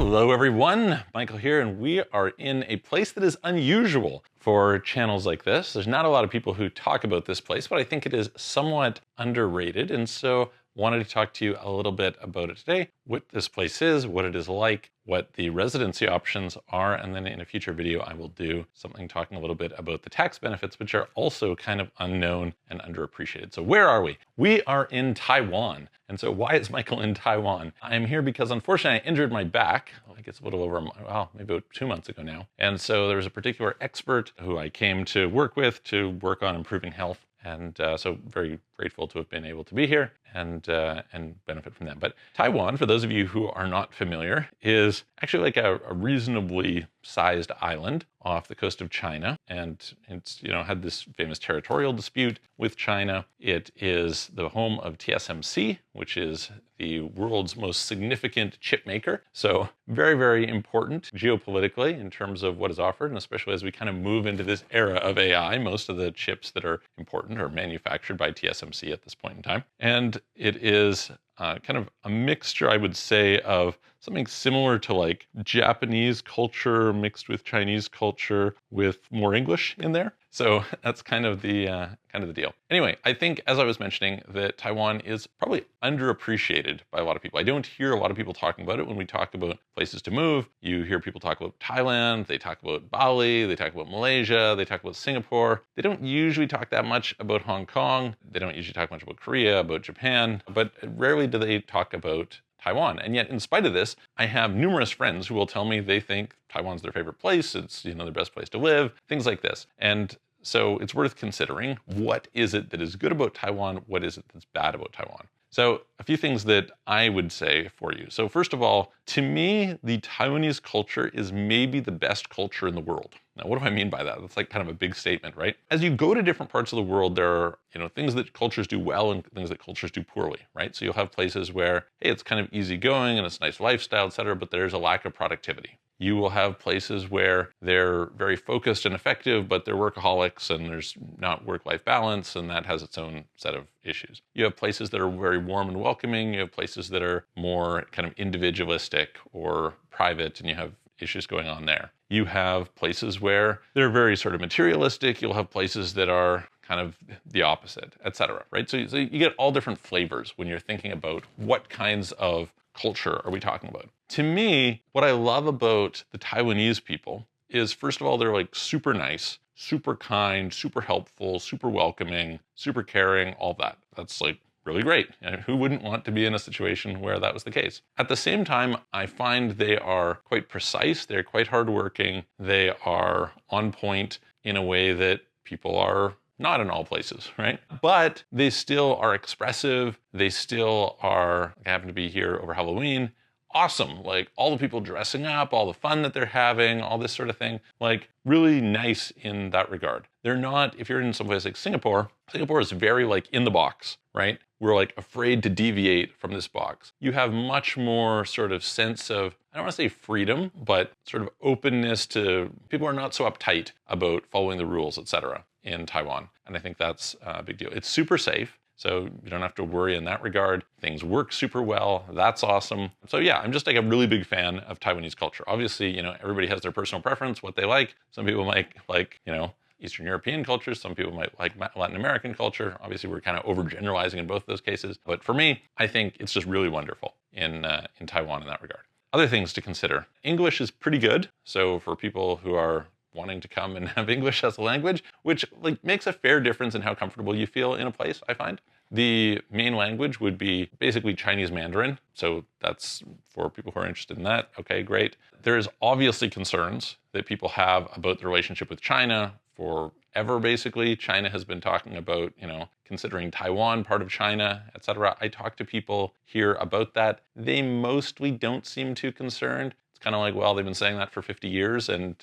Hello everyone, Michael here, and we are in a place that is unusual for channels like this. There's not a lot of people who talk about this place, but I think it is somewhat underrated, and so wanted to talk to you a little bit about it today, what this place is, what it is like, what the residency options are, and then in a future video I will do something talking a little bit about the tax benefits, which are also kind of unknown and underappreciated. So where are we? We are in Taiwan. And so why is Michael in Taiwan? I'm here because unfortunately I injured my back, I guess a little over, maybe about 2 months ago now. And so there was a particular expert who I came to work with to work on improving health. And so very grateful to have been able to be here and benefit from that. But Taiwan, for those of you who are not familiar, is actually like a reasonably sized island off the coast of China. And it's, had this famous territorial dispute with China. It is the home of TSMC, which is the world's most significant chip maker. So very, very important geopolitically in terms of what is offered, and especially as we kind of move into this era of AI, most of the chips that are important are manufactured by TSMC at this point in time. And it is kind of a mixture, I would say, of something similar to like Japanese culture mixed with Chinese culture with more English in there. So that's kind of the deal. Anyway, I think, as I was mentioning, that Taiwan is probably underappreciated by a lot of people. I don't hear a lot of people talking about it when we talk about places to move. You hear people talk about Thailand, they talk about Bali, they talk about Malaysia, they talk about Singapore. They don't usually talk that much about Hong Kong. They don't usually talk much about Korea, about Japan, but rarely do they talk about Taiwan. And yet, in spite of this, I have numerous friends who will tell me they think Taiwan's their favorite place. It's, their best place to live, things like this. And so it's worth considering, what is it that is good about Taiwan? What is it that's bad about Taiwan? So a few things that I would say for you. So first of all, to me, the Taiwanese culture is maybe the best culture in the world. Now, what do I mean by that? That's like kind of a big statement, right? As you go to different parts of the world, there are, things that cultures do well and things that cultures do poorly, right? So you'll have places where, hey, it's kind of easygoing and it's a nice lifestyle, et cetera, but there's a lack of productivity. You will have places where they're very focused and effective, but they're workaholics and there's not work-life balance, and that has its own set of issues. You have places that are very warm and welcoming. You have places that are more kind of individualistic or private, and you have issues going on there. You have places where they're very sort of materialistic. You'll have places that are kind of the opposite, etc. Right? So you get all different flavors when you're thinking about what kinds of culture are we talking about. To me, what I love about the Taiwanese people is, first of all, they're like super nice, super kind, super helpful, super welcoming, super caring, all that. That's like really great. Who wouldn't want to be in a situation where that was the case? At the same time, I find they are quite precise. They're quite hardworking. They are on point in a way that people are not in all places, right? But they still are expressive. They still are, I happen to be here over Halloween, awesome. Like all the people dressing up, all the fun that they're having, all this sort of thing, like really nice in that regard. They're not, if you're in some place like Singapore is very like in the box, right? We're like afraid to deviate from this box. You have much more sort of sense of, I don't want to say freedom, but sort of openness to, people are not so uptight about following the rules, etc. in Taiwan. And I think that's a big deal. It's super safe, so you don't have to worry in that regard. Things work super well. That's awesome. So yeah, I'm just like a really big fan of Taiwanese culture. Obviously, everybody has their personal preference, what they like. Some people might like, Eastern European cultures. Some people might like Latin American culture. Obviously, we're kind of overgeneralizing in both those cases. But for me, I think it's just really wonderful in Taiwan in that regard. Other things to consider. English is pretty good. So for people who are wanting to come and have English as a language, which like makes a fair difference in how comfortable you feel in a place, I find. The main language would be basically Chinese Mandarin. So that's for people who are interested in that. Okay, great. There's obviously concerns that people have about the relationship with China forever, basically. China has been talking about, considering Taiwan part of China, etc. I talk to people here about that. They mostly don't seem too concerned. It's kind of like, well, they've been saying that for 50 years and,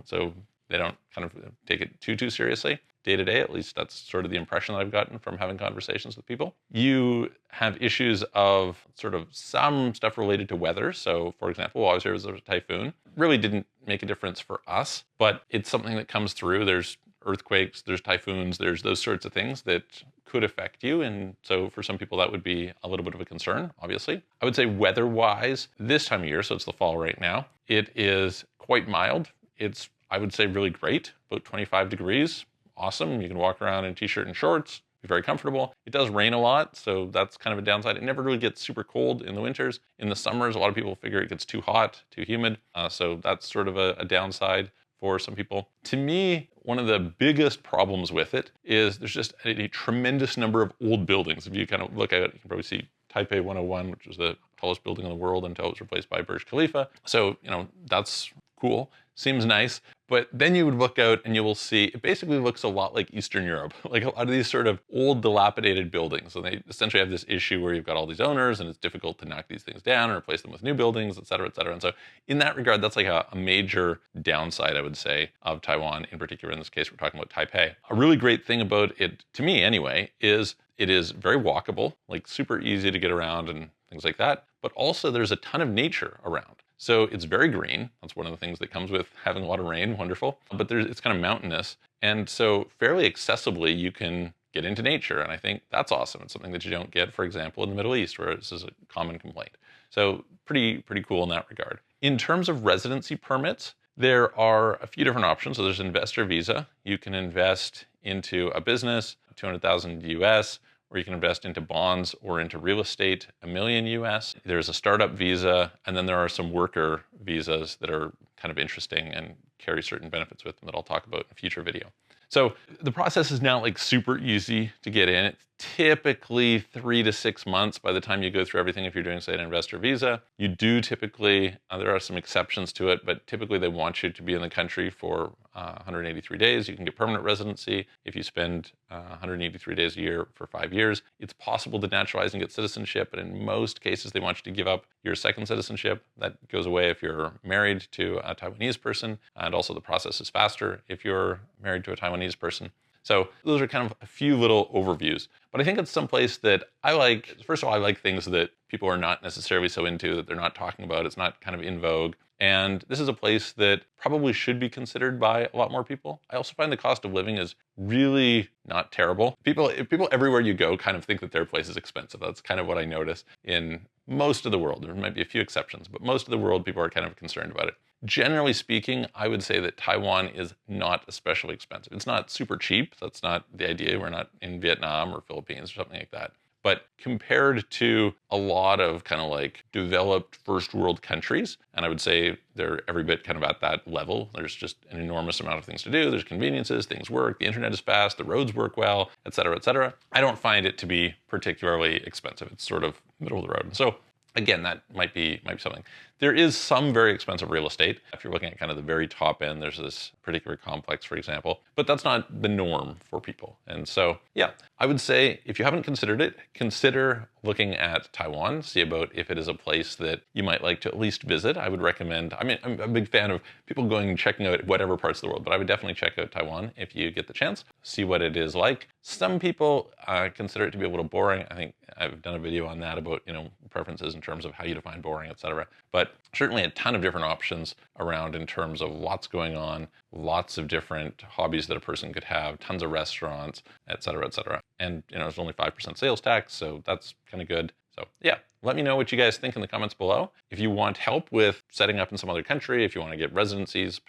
so they don't kind of take it too seriously. Day to day, at least that's sort of the impression that I've gotten from having conversations with people. You have issues of sort of some stuff related to weather. So for example, while I was here, there was a typhoon. Really didn't make a difference for us, but it's something that comes through. There's earthquakes, there's typhoons, there's those sorts of things that could affect you. And so for some people, that would be a little bit of a concern, obviously. I would say weather-wise, this time of year, so it's the fall right now, it is quite mild. It's, I would say, really great, about 25 degrees. Awesome. You can walk around in t-shirt and shorts, be very comfortable. It does rain a lot, so that's kind of a downside. It never really gets super cold in the winters. In the summers, a lot of people figure it gets too hot, too humid. So that's sort of a downside for some people. To me, one of the biggest problems with it is there's just a tremendous number of old buildings. If you kind of look at it, you can probably see Taipei 101, which was the tallest building in the world until it was replaced by Burj Khalifa. So, that's cool. Seems nice. But then you would look out and you will see it basically looks a lot like Eastern Europe, like a lot of these sort of old dilapidated buildings. And they essentially have this issue where you've got all these owners and it's difficult to knock these things down and replace them with new buildings, et cetera, et cetera. And so in that regard, that's like a major downside, I would say, of Taiwan. In particular, in this case, we're talking about Taipei. A really great thing about it, to me anyway, is it is very walkable, like super easy to get around and things like that. But also there's a ton of nature around. So it's very green. That's one of the things that comes with having a lot of rain, wonderful. But it's kind of mountainous. And so fairly accessibly, you can get into nature. And I think that's awesome. It's something that you don't get, for example, in the Middle East, where this is a common complaint. So pretty cool in that regard. In terms of residency permits, there are a few different options. So there's an investor visa. You can invest into a business, 200,000 US, or you can invest into bonds or into real estate, $1 million US. There's a startup visa, and then there are some worker visas that are kind of interesting and carry certain benefits with them that I'll talk about in a future video. So the process is now like super easy to get in. It's typically 3 to 6 months by the time you go through everything if you're doing, say, an investor visa. You do typically, there are some exceptions to it, but typically they want you to be in the country for 183 days. You can get permanent residency if you spend 183 days a year for 5 years. It's possible to naturalize and get citizenship, but in most cases they want you to give up your second citizenship. That goes away if you're married to a Taiwanese person, and also the process is faster if you're married to a Taiwanese person. So those are kind of a few little overviews. But I think it's someplace that I like. First of all, I like things that people are not necessarily so into, that they're not talking about. It's not kind of in vogue. And this is a place that probably should be considered by a lot more people. I also find the cost of living is really not terrible. People everywhere you go kind of think that their place is expensive. That's kind of what I notice in most of the world. There might be a few exceptions, but most of the world, people are kind of concerned about it. Generally speaking, I would say that Taiwan is not especially expensive. It's not super cheap. That's not the idea. We're not in Vietnam or Philippines or something like that. But compared to a lot of kind of like developed first world countries, and I would say they're every bit kind of at that level. There's just an enormous amount of things to do. There's conveniences, things work, the internet is fast, the roads work well, et cetera, et cetera. I don't find it to be particularly expensive. It's sort of middle of the road. And so again, that might be something. There is some very expensive real estate. If you're looking at kind of the very top end, there's this particular complex, for example, but that's not the norm for people. And so, yeah, I would say if you haven't considered it, consider looking at Taiwan, see about if it is a place that you might like to at least visit. I would recommend, I mean, I'm a big fan of people going and checking out whatever parts of the world, but I would definitely check out Taiwan if you get the chance, see what it is like. Some people consider it to be a little boring. I think I've done a video on that about, preferences in terms of how you define boring, et cetera. But certainly a ton of different options around in terms of lots going on, lots of different hobbies that a person could have, tons of restaurants, et cetera, et cetera. And, it's only 5% sales tax, so that's kind of good. So yeah, let me know what you guys think in the comments below. If you want help with setting up in some other country, if you want to get residencies,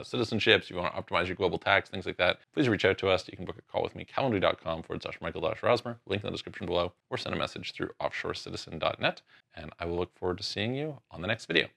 citizenships, if you want to optimize your global tax, things like that, please reach out to us. You can book a call with me, calendly.com/Michael-Rosmer, link in the description below, or send a message through offshorecitizen.net. And I will look forward to seeing you on the next video.